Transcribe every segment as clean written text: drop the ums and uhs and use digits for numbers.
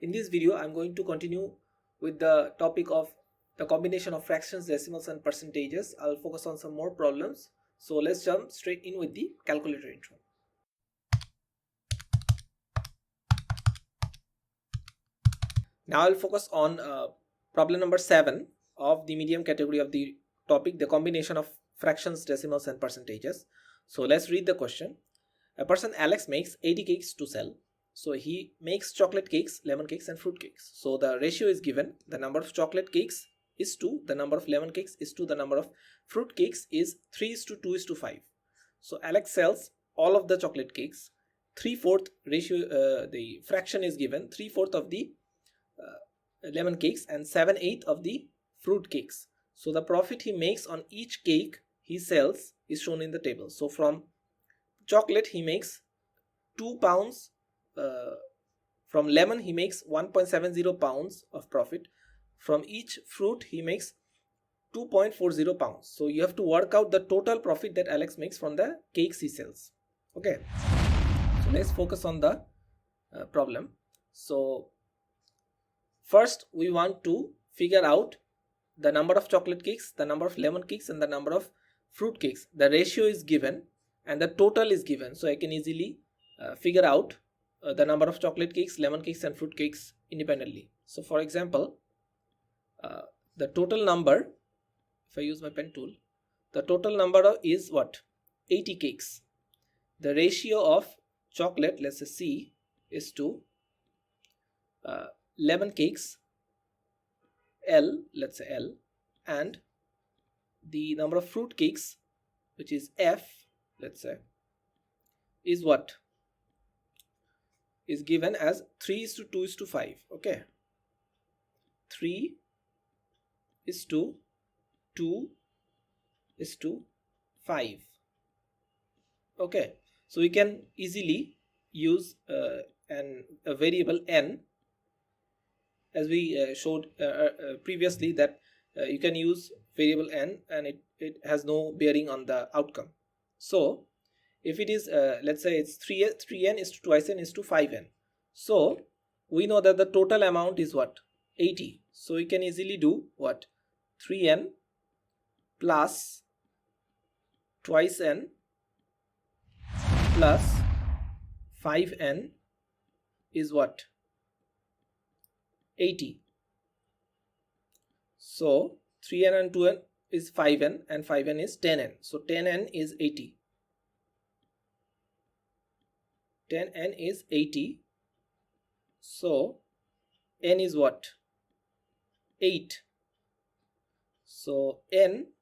In this video, I'm going to continue with the topic of the combination of fractions, decimals and percentages. I'll focus on some more problems. So let's jump straight in with the calculator intro. Now I'll focus on problem number 7 of the medium category of the topic, the combination of fractions, decimals and percentages. So let's read the question. A person Alex makes 80 cakes to sell. So he makes chocolate cakes, lemon cakes and fruit cakes. So the ratio is given. The number of chocolate cakes is 2. The number of lemon cakes is 2. The number of fruit cakes is 3:2:5. So Alex sells all of the chocolate cakes. 3/4 ratio, the fraction is given. 3/4 of the lemon cakes and 7/8 of the fruit cakes. So the profit he makes on each cake he sells is shown in the table. So from chocolate he makes 2 pounds. From lemon he makes 1.70 pounds of profit. From each fruit he makes 2.40 pounds. So you have to work out the total profit that Alex makes from the cakes he sells. Okay, so let's focus on the problem. So first we want to figure out the number of chocolate cakes, the number of lemon cakes and the number of fruit cakes. The ratio is given and the total is given, so I can easily figure out the number of chocolate cakes, lemon cakes and fruit cakes independently. So for example, the total number, if I use my pen tool, the total number is what? 80 cakes. The ratio of chocolate, let's say C, is to lemon cakes, L, let's say L, and the number of fruit cakes, which is F, let's say, is what? Is given as 3:2:5. Okay, 3:2:5. Okay, so we can easily use a variable n, as we showed previously, that you can use variable n and it has no bearing on the outcome. So if it is let's say it's 3n is to twice n is to 5n, so we know that the total amount is what? 80. So we can easily do what? 3n plus twice n plus 5n is what? 80. So 3n and 2n is 5n and 5n is 10n. So 10n is 80. 10n is 80. So n is what? 8. So n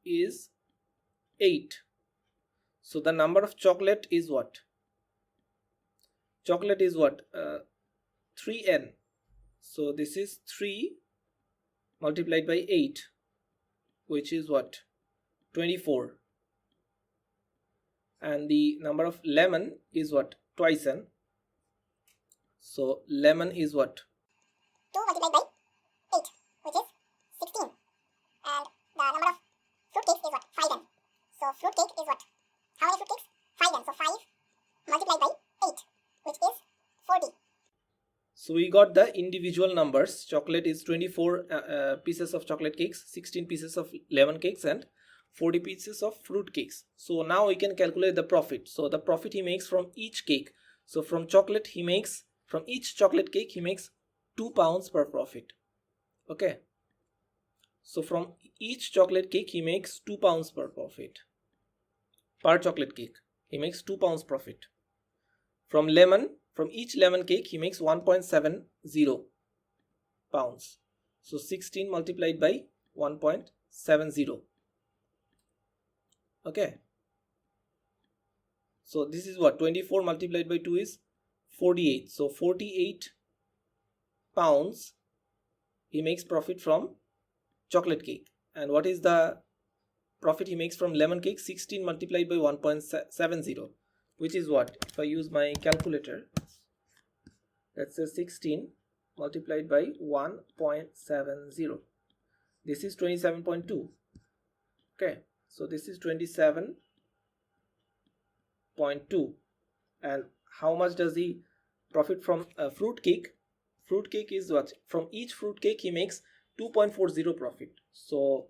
is 8. So the number of chocolate is what? Chocolate is what? 3n. So this is 3 multiplied by 8, which is what? 24. And the number of lemon is what? Twice n. So lemon is what? 2 multiplied by 8, which is 16. And the number of fruit cakes is what? 5n. So fruit cake is what? How many fruit cakes? 5n. So 5 multiplied by 8, which is 40. So we got the individual numbers. Chocolate is 24 pieces of chocolate cakes, 16 pieces of lemon cakes and 40 pieces of fruit cakes. So now we can calculate the profit. So the profit he makes from each cake. So from chocolate he makes, from each chocolate cake he makes 2 pounds per profit. Okay. So from each chocolate cake he makes 2 pounds per profit. Per chocolate cake he makes 2 pounds profit. From each lemon cake he makes 1.70 pounds. So 16 multiplied by 1.70. Okay. So this is what? 24 multiplied by 2 is 48. So 48 pounds he makes profit from chocolate cake. And what is the profit he makes from lemon cake? 16 multiplied by 1.70, which is what? If I use my calculator, let's say 16 multiplied by 1.70. This is 27.2. Okay, so this is 27.2. And how much does he profit from a fruit cake? fruitcake is what? From each fruitcake he makes 2.40 profit. So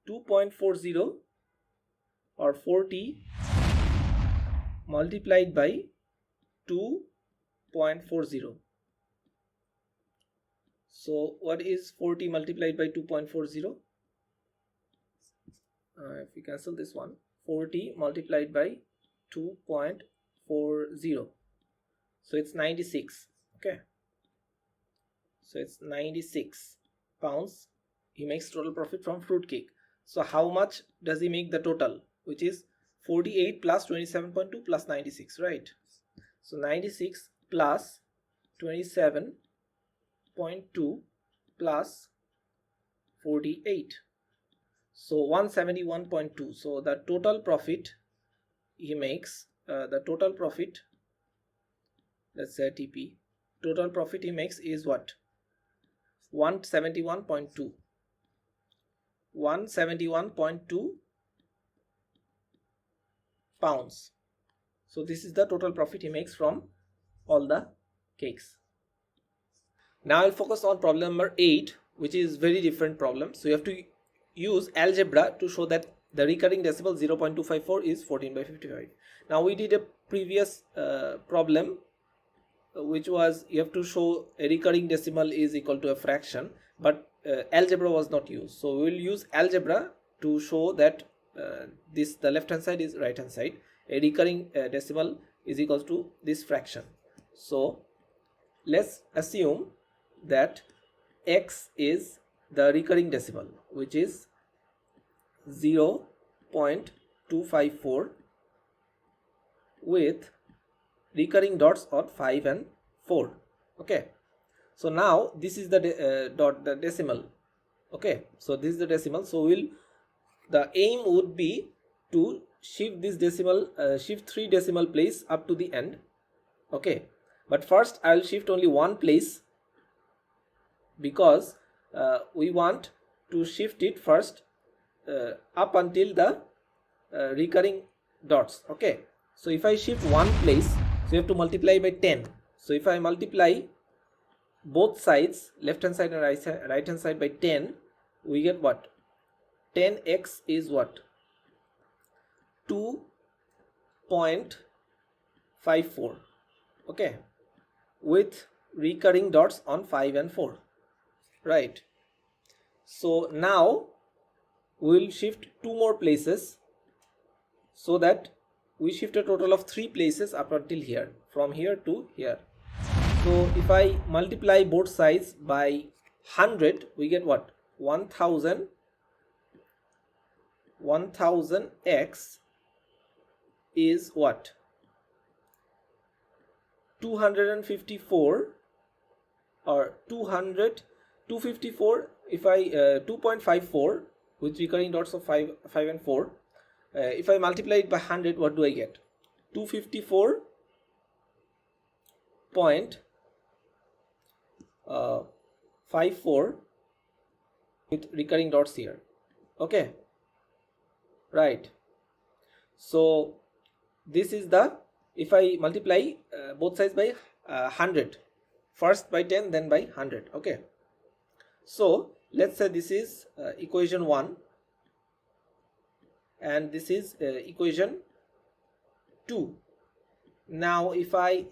2.40 or 40 multiplied by 2.40. So what is 40 multiplied by 2.40? If we cancel this one, 40 multiplied by 2.40, so it's 96. Okay, so it's 96 pounds he makes total profit from fruitcake. So how much does he make the total, which is 48 plus 27.2 plus 96, right? So 96 plus 27.2 plus 48, so 171.2. so the total profit he makes, the total profit, let's say TP, total profit he makes is what? 171.2 pounds. So this is the total profit he makes from all the cakes. Now I'll focus on problem number 8, which is very different problem. So you have to use algebra to show that the recurring decimal 0.254 is 14 by 55. Now we did a previous problem which was you have to show a recurring decimal is equal to a fraction, but algebra was not used. So we will use algebra to show that this, the left hand side is right hand side, a recurring decimal is equal to this fraction. So let's assume that x is the recurring decimal, which is 0.254 with recurring dots on 5 and 4. Okay, so now this is the the decimal. Okay, so this is the decimal. So the aim would be to shift this decimal, shift 3 decimal place up to the end. Okay, but first I will shift only one place, because we want to shift it first up until the recurring dots. Okay, so if I shift one place, so you have to multiply by 10. So if I multiply both sides, left hand side and right hand side, by 10, we get what? 10x is what? 2.54. okay, with recurring dots on 5 and 4, right? So now we will shift 2 more places, so that we shift a total of 3 places up until here, from here to here. So if I multiply both sides by 100, we get what? 1000x is what? 254 or 254. If I 2.54 with recurring dots of 5 and 4, if I multiply it by 100, what do I get? 254.54 with recurring dots here. Okay, right? So this is the, if I multiply both sides by 100, first by 10 then by 100. Okay, so let's say this is equation 1 and this is equation 2. Now if I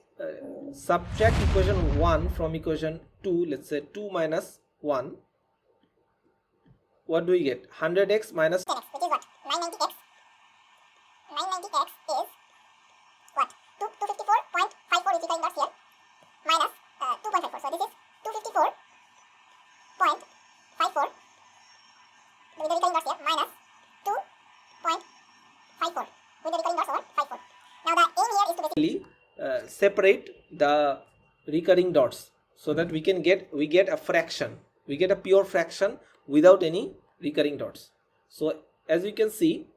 subtract equation 1 from equation 2, let's say 2 minus 1, what do we get? 100x minus 10x, which is what? 990x. 990x is what? 254.54 is recurring dots here, minus 2.54. So this is 254.54 with the recurring dots here, minus 2.54 with the recurring dots over 54. Now the aim here is to basically separate the recurring dots, so that we get a fraction, we get a pure fraction without any recurring dots. So as you can see,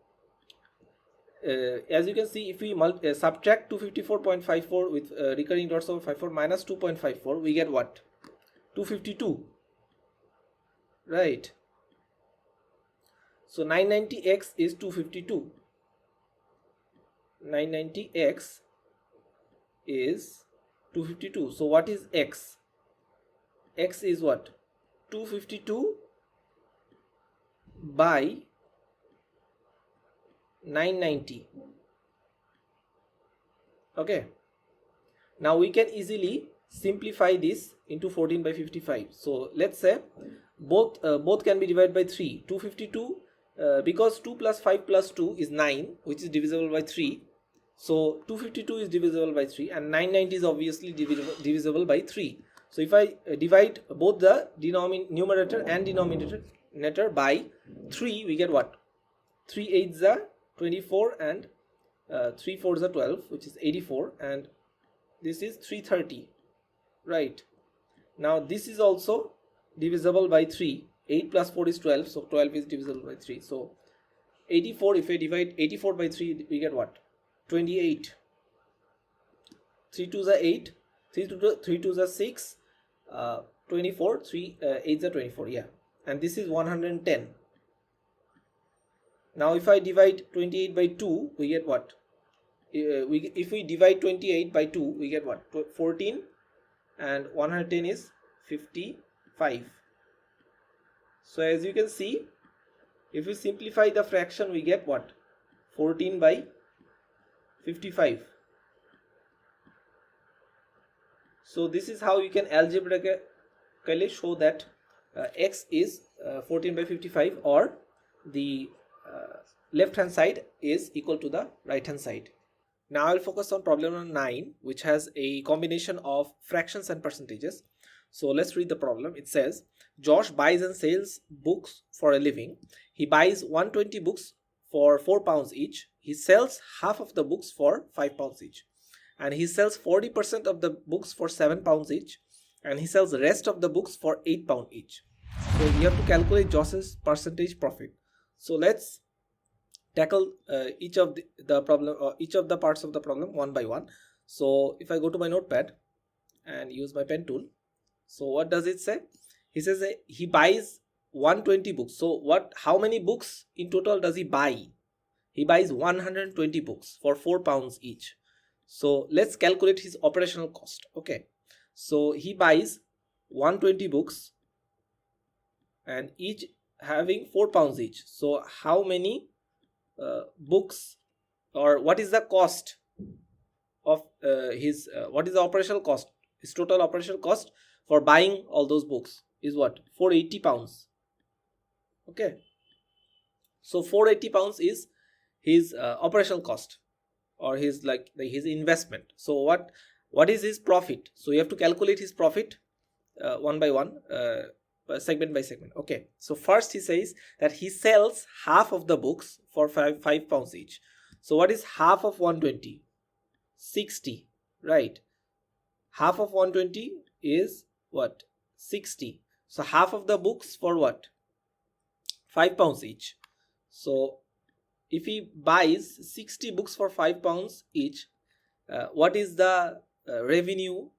if we subtract 254.54 with recurring dots over 54 minus 2.54, we get what? 252, right? So 990x is 252. 990x is 252. So what is x? x is what, 252 by 990. Okay, now we can easily simplify this into 14 by 55. So let's say both can be divided by 3. 252 because 2 plus 5 plus 2 is 9, which is divisible by 3. So 252 is divisible by 3 and 990 is obviously divisible by 3. So if I divide both the numerator and denominator by 3, we get what? 3 8s are 24 and 3 4s are 12, which is 84, and this is 330, right? Now this is also divisible by 3. 8 plus 4 is 12, so 12 is divisible by 3. So 84, if I divide 84 by 3, we get what? 28. 3 2s are 8, 3 2s are 6, 24, 3 8s are 24, yeah. And this is 110. Now if I divide 28 by 2, we get what? If we divide 28 by 2, we get what? 14, and 110 is 55. So as you can see, if we simplify the fraction, we get what? 14 by 55. So this is how you can algebraically show that x is 14 by 55, or the left hand side is equal to the right hand side. Now I'll focus on problem number 9, which has a combination of fractions and percentages. So let's read the problem. It says, Josh buys and sells books for a living. He buys 120 books for £4 each. He sells half of the books for £5 each. And he sells 40% of the books for £7 each. And he sells the rest of the books for £8 each. So you have to calculate Josh's percentage profit. So let's tackle each of the problem, each of the parts of the problem one by one. So if I go to my notepad and use my pen tool, so what does it say? He says he buys 120 books. So how many books in total does he buy? He buys 120 books for £4 each. So let's calculate his operational cost. Okay, so he buys 120 books and each having £4 each. So how many books, or what is the cost of his what is the operational cost? His total operational cost for buying all those books is what? £480. Okay, so £480 is his operational cost, or his his investment. So what is his profit? So you have to calculate his profit one by one, segment by segment. Okay, so first he says that he sells half of the books for £5 each. So what is half of 120? 60, right? Half of 120 is what? 60. So half of the books for what? £5 each. So if he buys 60 books for £5 each, what is the revenue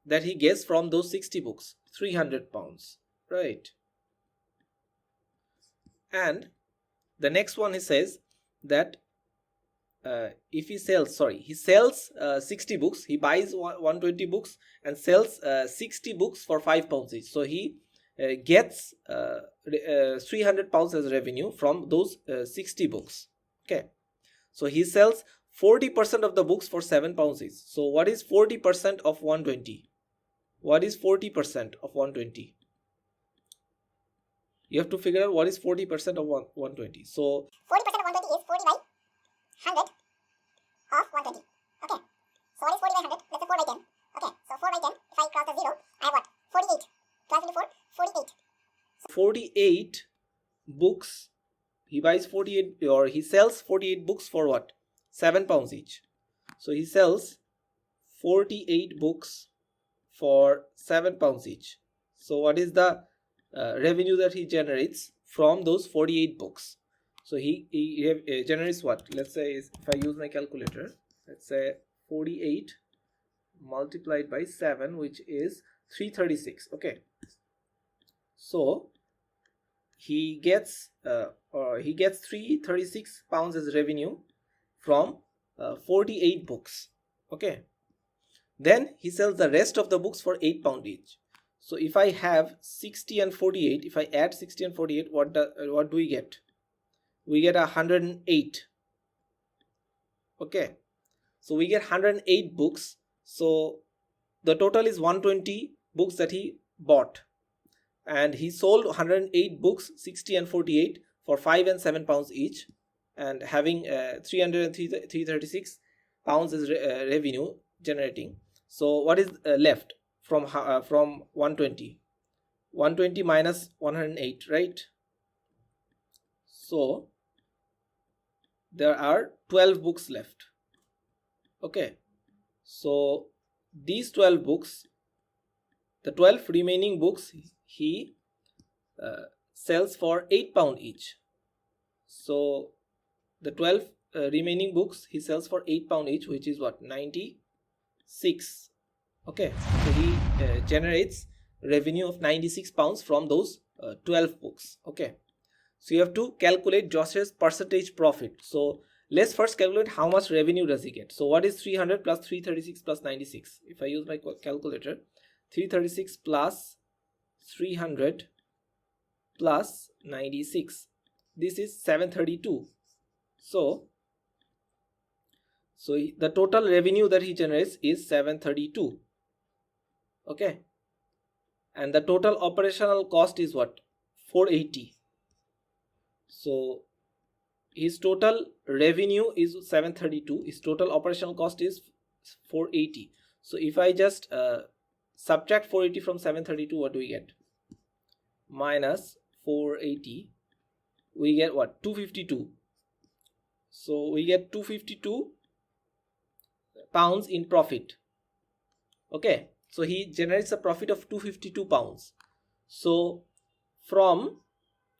that he gets from those 60 books? £300, right? And the next one, he says that if he sells 60 books, he buys 120 books and sells 60 books for £5 each. So he gets £300 as revenue from those 60 books. Okay, so he sells 40% of the books for £7 each. So what is 40% of 120? What is 40% of 120? You have to figure out what is 40% of 120. So 40% of 120 is 40 by 100 of 120. Okay, so what is 40 by 100? Let's say 4 by 10. Okay, so 4 by 10, if I cross the 0, I have what? 48. 12 into 4, 48. 48 books. He buys 48, or he sells 48 books for what? £7 each. So he sells 48 books for £7 each. So what is the revenue that he generates from those 48 books? So he generates what? Let's say, if I use my calculator, let's say 48 multiplied by 7, which is 336. Okay, so he gets £336 as revenue from 48 books. Okay, then he sells the rest of the books for £8 each. So if I have 60 and 48, if I add 60 and 48, what do we get? We get 108. Okay, so we get 108 books. So the total is 120 books that he bought, and he sold 108 books, 60 and 48, for 5 and 7 pounds each, and having 336 pounds is revenue generating. So what is left from 120? 120 minus 108, right? So there are 12 books left. Okay, so these 12 books, the 12 remaining books, he sells for 8 pound each. So the 12 remaining books he sells for 8 pound each, which is what, 96. Okay, so he generates revenue of 96 pounds from those 12 books. Okay, so you have to calculate Josh's percentage profit. So let's first calculate how much revenue does he get. So what is 300 plus 336 plus 96? If I use my calculator, 336 plus 300 plus 96, this is 732. So the total revenue that he generates is 732. Okay, and the total operational cost is what, 480. So his total revenue is 732, his total operational cost is 480. So if I just subtract 480 from 732, what do we get? Minus 480, we get what, 252. So we get 252 pounds in profit. Okay, so he generates a profit of 252 pounds. So from,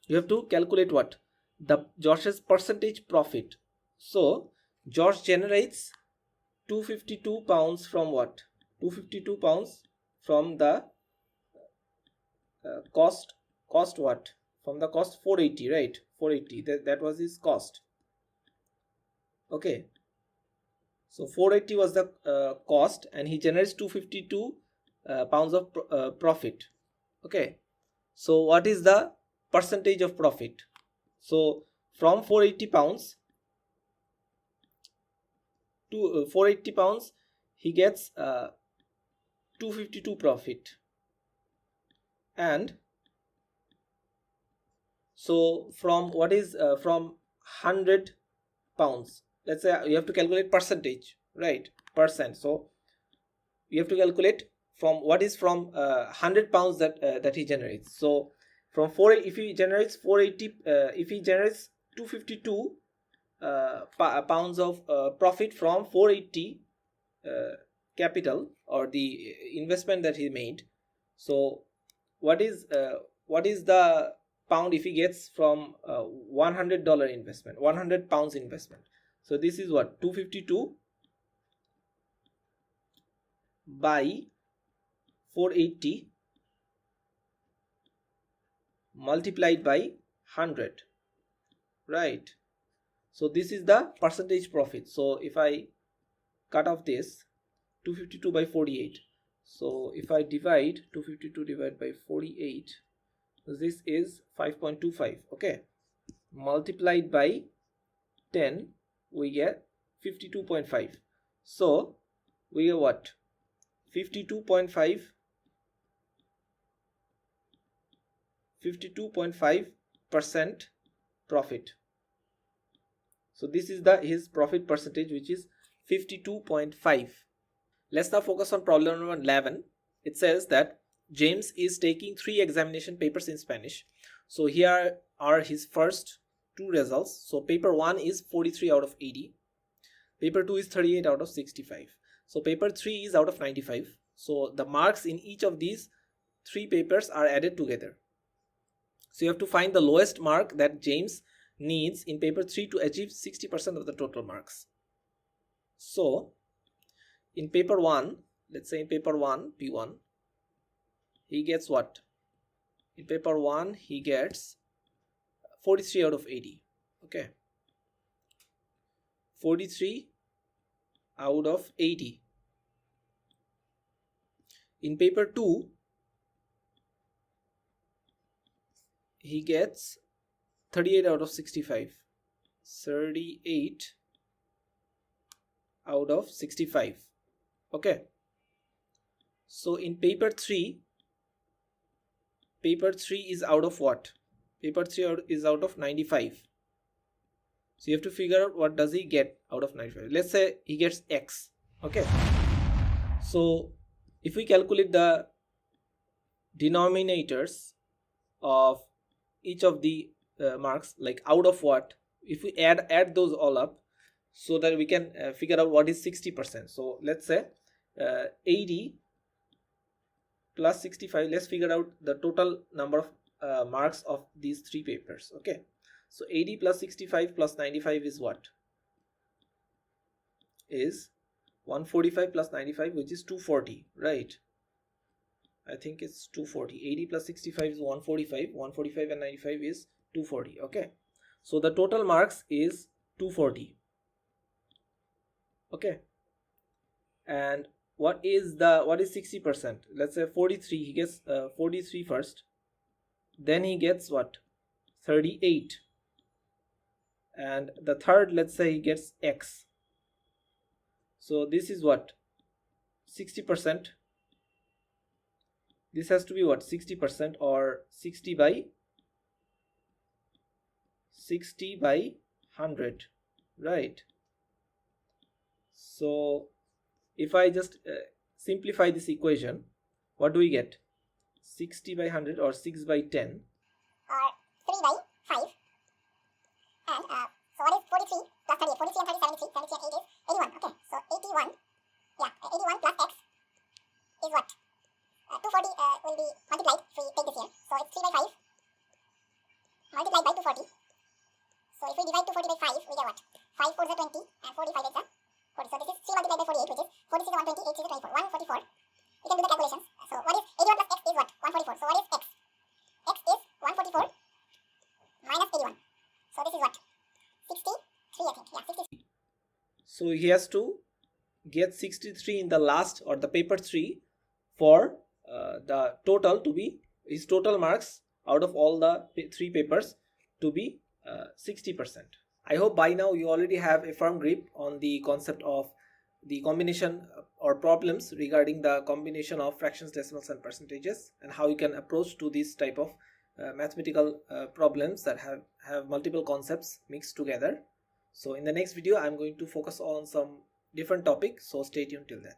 you have to calculate what, the Josh's percentage profit. So Josh generates 252 pounds from what? 252 pounds from the cost what? From the cost 480, right? 480, that was his cost. Okay, so 480 was the cost, and he generates 252 pounds of profit. Okay, so what is the percentage of profit? So from 480 pounds to 480 pounds, he gets 252 profit. And so from what is from 100 pounds, let's say you have to calculate percentage, right? Percent. So you have to calculate from what is from 100 pounds that he generates. So from 4, if he generates 480, if he generates 252 pounds of profit from 480 capital, or the investment that he made. So what is the pound if he gets from $100 investment, 100 pounds investment? So this is what, 252 by 480 multiplied by 100, right? So this is the percentage profit. So if I cut off this 252 by 48, so if I divide 252 divided by 48, this is 5.25. okay, multiplied by 10, we get 52.5. so we get what, 52.5% profit. So this is his profit percentage, which is 52.5. Let's now focus on problem number 11. It says that James is taking 3 examination papers in Spanish. So here are his first 2 results. So paper 1 is 43 out of 80. Paper 2 is 38 out of 65. So paper 3 is out of 95. So the marks in each of these 3 papers are added together. So you have to find the lowest mark that James needs in paper 3 to achieve 60% of the total marks. So in paper 1, let's say in paper 1, P1, he gets what? In paper 1, he gets 43 out of 80. Okay, 43 out of 80. In paper 2, he gets 38 out of 65. 38 out of 65. Okay, so in paper 3 is out of what? Paper 3 is out of 95. So you have to figure out what does he get out of 95. Let's say he gets X. Okay, so if we calculate the denominators of each of the marks, like out of what, if we add those all up, so that we can figure out what is 60%. So let's say 80 plus 65. Let's figure out the total number of marks of these three papers. Okay, so 80 plus 65 plus 95 is what? Is 145 plus 95, which is 240, right? I think it's 240. 80 plus 65 is 145. 145 and 95 is 240. Okay, so the total marks is 240. Okay, and what is 60%? Let's say 43. He gets 43 first, then he gets what? 38, and the third, let's say he gets X. So this is what? 60%. This has to be what? 60%, or 60 by 100, right? So if I just simplify this equation, what do we get? 60 by 100, or 6 by 10, or 3 by 5. And so what is 43 plus 38? 43 and 30 is 73. 73 and 8 is 81. Okay, so 81, yeah, 81 plus X is what? 240 will be multiplied if we take this here. So it's 3 by 5 multiplied by 240. So if we divide 240 by 5, we get what? 5 4 is 20 and 45 is 40. So this is 3 multiplied by 48, which is 46 is 120, 8 is 24. 144. We can do the calculations. So what is 81 plus X is what? 144. So what is X? X is 144 minus 81. So this is what? 63, I think. Yeah, 63. so he has to get 63 in the last, or the paper 3, for the total to be, his total marks out of all the three papers to be 60%. I hope by now you already have a firm grip on the concept of the combination or problems regarding the combination of fractions, decimals and percentages, and how you can approach to this type of mathematical problems that have multiple concepts mixed together. So in the next video I'm going to focus on some different topics, so stay tuned till then.